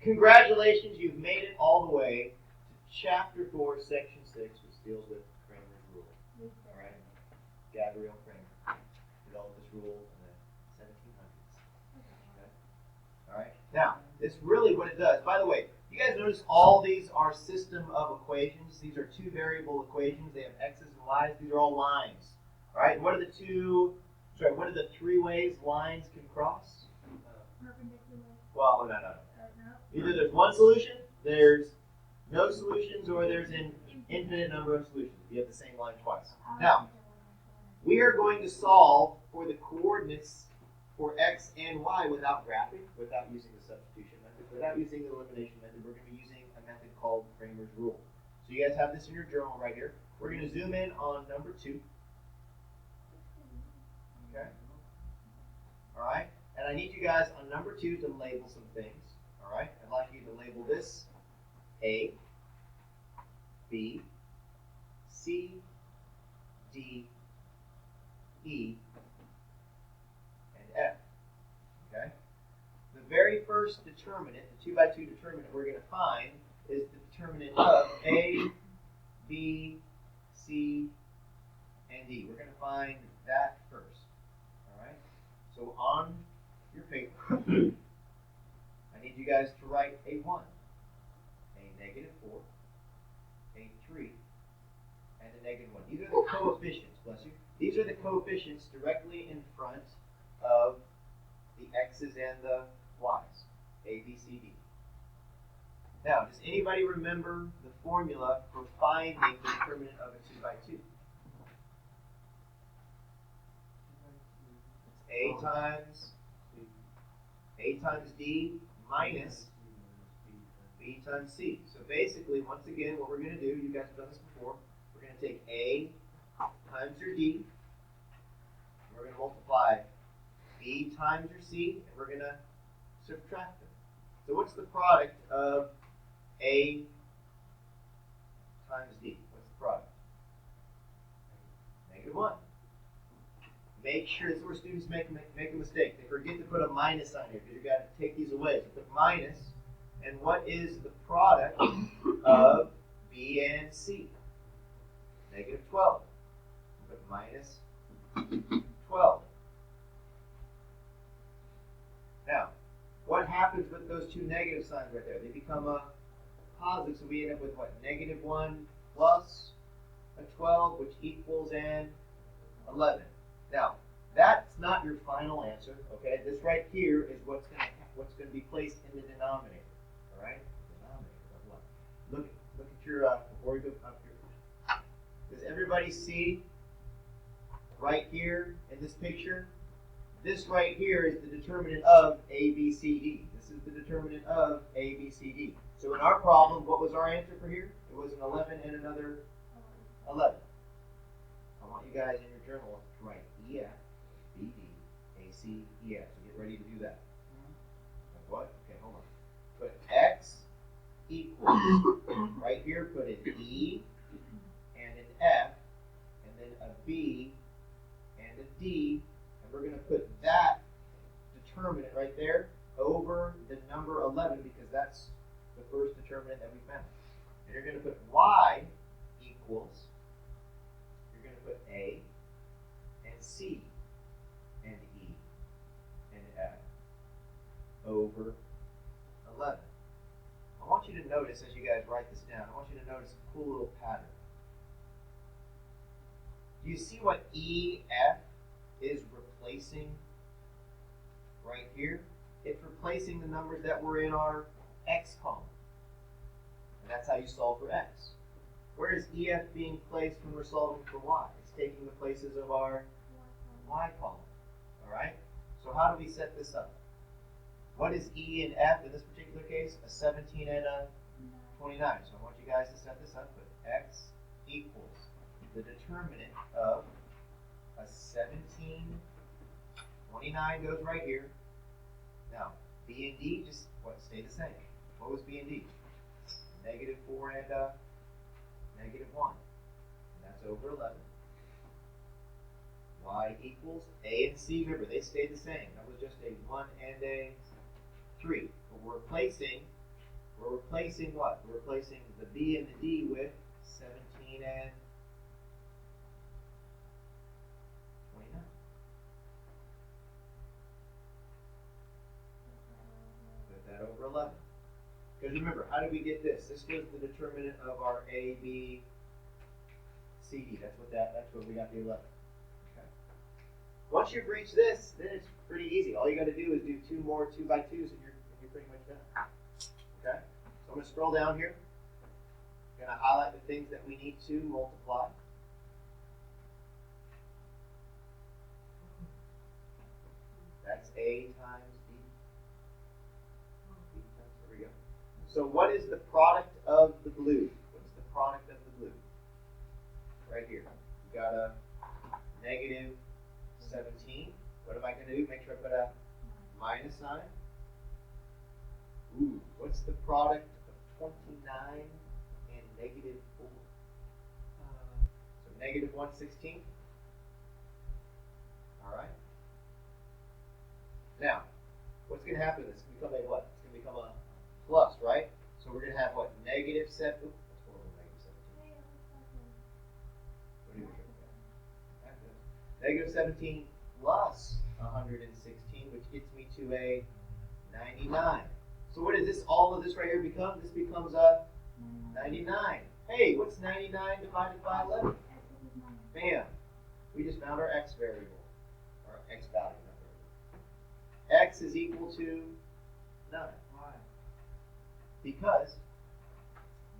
Congratulations, you've made it all the way to Chapter 4, Section 6, which deals with Cramer's rule. All right? Gabriel Cramer developed this rule in the 1700s. Okay? All right? Now, this really what it does. By the way, you guys notice all these are system of equations. These are two variable equations. They have x's and y's. These are all lines. All right? What are the three ways lines can cross? Perpendicular. Well, no. No. Either there's one solution, there's no solutions, or there's an infinite number of solutions. You have the same line twice. Now, we are going to solve for the coordinates for x and y without graphing, without using the substitution method, without using the elimination method. We're going to be using a method called Cramer's rule. So you guys have this in your journal right here. We're going to zoom in on number 2. Okay? All right? And I need you guys on number 2 to label some things. All right? I'd like you to label this A, B, C, D, E, and F. Okay? The very first determinant, the 2 by 2 determinant we're going to find is the determinant of A, B, C, and D. We're going to find that first. All right? So on your paper, I need you guys to write a 1, a -4, a 3, and a -1. These are the coefficients, bless you. These are the coefficients directly in front of the x's and the y's. A, B, C, D. Now, does anybody remember the formula for finding the determinant of a 2 by 2? It's A times D minus B times C. So basically, once again, what we're going to do, you guys have done this before, we're going to take A times your D, and we're going to multiply B times your C, and we're going to subtract them. So what's the product of A times D? What's the product? -1. Make sure, this is where students make a mistake. They forget to put a minus on here because you've got to take these away. So put minus, and what is the product of B and C? -12. Put minus 12. Now, what happens with those two negative signs right there? They become a positive, so we end up with what? -1 plus a 12, which equals an 11. Now, that's not your final answer, okay? This right here is what's going to be placed in the denominator, all right? Denominator of what? Look at your before we go up here. Does everybody see right here in this picture? This right here is the determinant of A, B, C, D. This is the determinant of A, B, C, D. So in our problem, what was our answer for here? It was an 11 and another 11. I want you guys in your journal to write EF, BD, AC, EF. So get ready to do that. Like what? Okay, hold on. Put X equals, right here, put an E and an F, and then a B and a D, and we're going to put that determinant right there over the number 11 because that's the first determinant that we found. And you're going to put Y equals, you're going to put A and C and E and F over 11. I want you to notice as you guys write this down, I want you to notice a cool little pattern. Do you see what EF is replacing right here? It's replacing the numbers that were in our X column. And that's how you solve for X. Where is EF being placed when we're solving for Y? It's taking the places of our Y column. All right? So how do we set this up? What is E and F in this particular case? A 17 and a 29. So I want you guys to set this up with X equals the determinant of a 17, 29 goes right here. Now, B and D just stay the same. What was B and D? -4 and -1. And that's over 11. Y equals A and C. Remember, they stayed the same. That was just a 1 and a 3. But we're replacing We're replacing what? We're replacing the B and the D with 17 and 29. Put that over 11. Because remember, how did we get this? This was the determinant of our A, B, C, D. That's where we got the 11. Okay. Once you've reached this, then it's pretty easy. All you got to do is do 2 more 2 by 2s and you're pretty much done. Okay? So I'm going to scroll down here. I'm going to highlight the things that we need to multiply. That's A times D. There we go. So what is the product of the blue? What's the product of the blue? Right here. We got a negative 17. What am I going to do? Make sure I put a minus sign. Ooh, what's the product of 29 and negative 4? So negative 1/16. All right. Now, what's going to happen? It's going to become a what? It's going to become a plus, right? So we're going to have what? Negative 7. Oops, that's more than negative 17. Negative 17 plus 116, which gets me to a 99. So what does this, all of this right here become? This becomes a 99. Hey, what's 99 divided by 11? Bam. We just found our x variable, or x value. X is equal to 9. Why? Because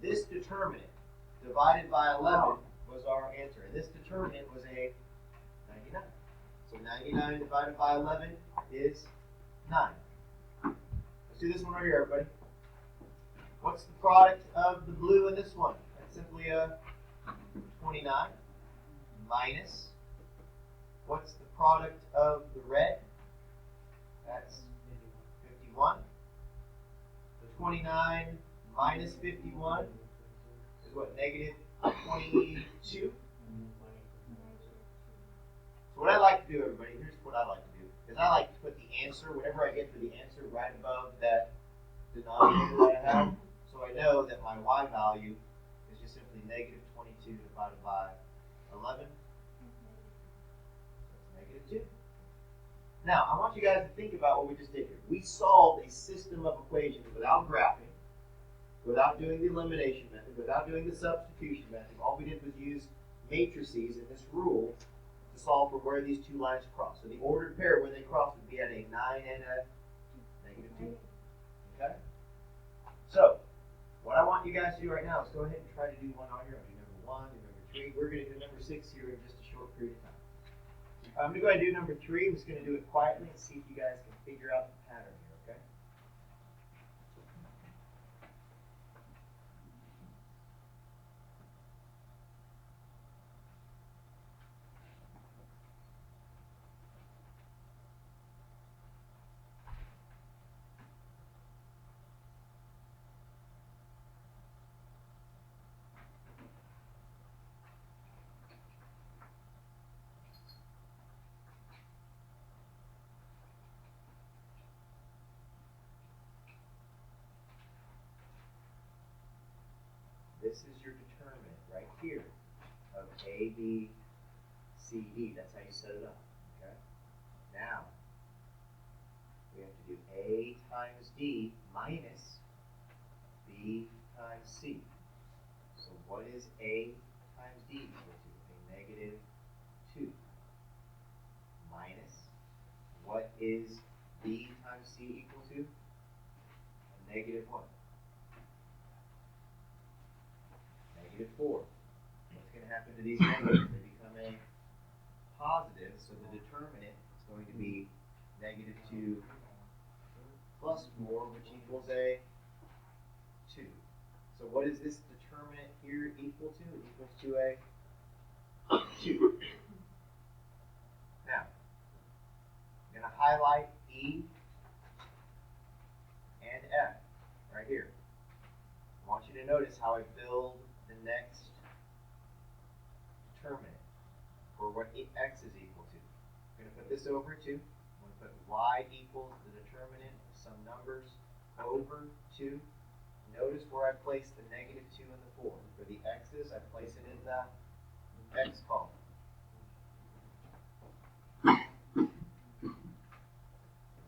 this determinant divided by 11 was our answer. And this determinant was a 99. So 99 divided by 11 is 9. Let's do this one right here, everybody. What's the product of the blue and this one? That's simply a 29 minus. What's the product of the red? That's 51. The 29 minus 51 is what? Negative 22. So what I like to do, everybody, here's what I like to do. Is I like to put the answer, whatever I get for the answer, right above that denominator that I have. So I know that my y value is just simply negative 22 divided by 11. That's negative 2. Now, I want you guys to think about what we just did here. We solved a system of equations without graphing, without doing the elimination method, without doing the substitution method. All we did was use matrices in this rule to solve for where these two lines cross. So the ordered pair where they cross would be at a 9 and a negative 2. Okay? So, what I want you guys to do right now is go ahead and try to do one on your own. Do number 1, do number 3. We're going to do number 6 here in just a short period of time. I'm going to go ahead and do number 3. I'm just going to do it quietly and see if you guys can figure out the pattern here, okay? This is your determinant right here of A, B, C, D. That's how you set it up. Okay? Now, we have to do A times D minus B times C. So what is A times D equal to? A negative 2. Minus, what is B times C equal to? A negative 1. Negative 4. What's going to happen to these negatives? They become a positive, so the determinant is going to be negative 2 plus 4, which equals a 2. So what is this determinant here equal to? It equals to a 2. Now, I'm going to highlight E and F right here. I want you to notice how I build the next determinant for what x is equal to. I'm going to put this over 2. I'm going to put y equals the determinant of some numbers over 2. I'm Notice where I place the negative 2 and the 4. For the x's, I place it in the x column.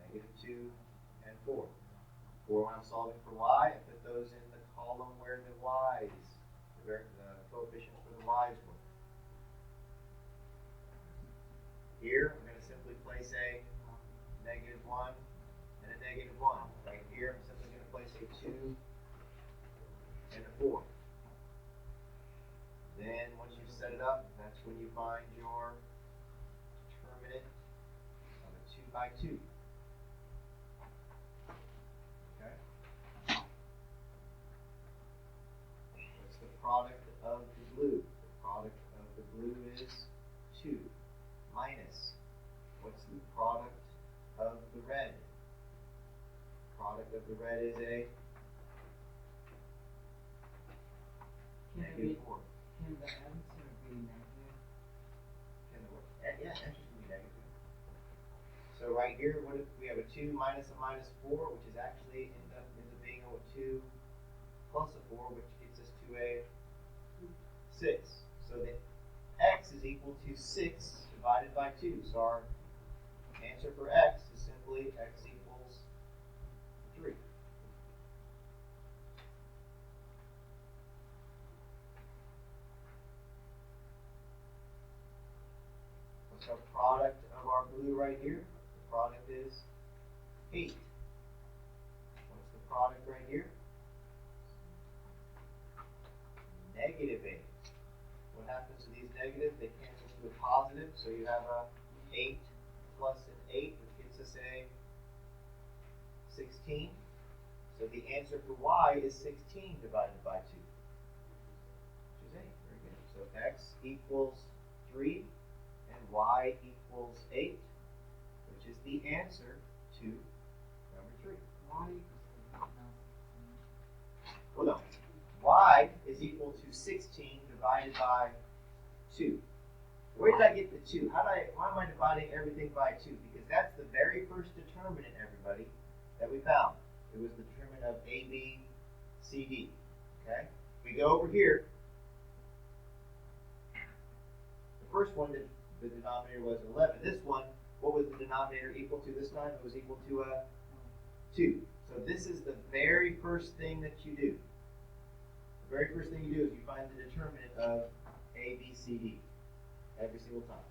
Negative 2 and 4. Or when I'm solving for y, I put those in the column where the y's, the coefficients for the y's were. Here, I'm going to simply place a negative 1 and a negative 1. Right here, I'm simply going to place a 2 and a 4. Then, once you've set it up, that's when you find your determinant of a 2 by 2. Okay? What's the product of the blue? The product of the blue is 2 minus. What's the product of the red? Product of the red is a negative 4. Can the answer be negative? Can the what? Yeah, answer can be negative. So right here, what if we have a 2 minus a minus 4, which is actually ends up being a 2 plus a 4, which gets us to a 6. So the x is equal to 6 divided by 2. So our answer for x is simply x equals 3. What's our product of our blue right here? The product is 8. What's the product right here? Negative 8. What happens to these negatives? They cancel to a positive, so you have a 8 plus an 8, which gets us a 16. So the answer for y is 16 divided by 2, which is 8. Very good. So x equals 3 and y equals 8, which is the answer to number 3. Y equals 8, no. Well, no. Y is equal to 16 divided by 2. Where did I get the 2? Why am I dividing everything by 2? Because that's the very first determinant, everybody, that we found. It was the determinant of A, B, C, D. Okay? We go over here. The first one, the denominator was 11. This one, what was the denominator equal to this time? It was equal to a 2. So this is the very first thing that you do. The very first thing you do is you find the determinant of A, B, C, D every single time.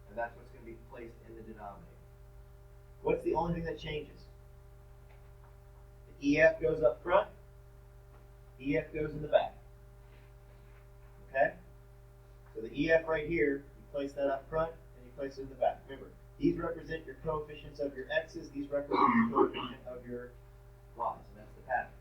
And that's what's going to be placed in the denominator. What's the only thing that changes? The EF goes up front, EF goes in the back. Okay? So the EF right here, you place that up front and you place it in the back. Remember, these represent your coefficients of your x's, these represent your coefficient of your y's, and that's the pattern.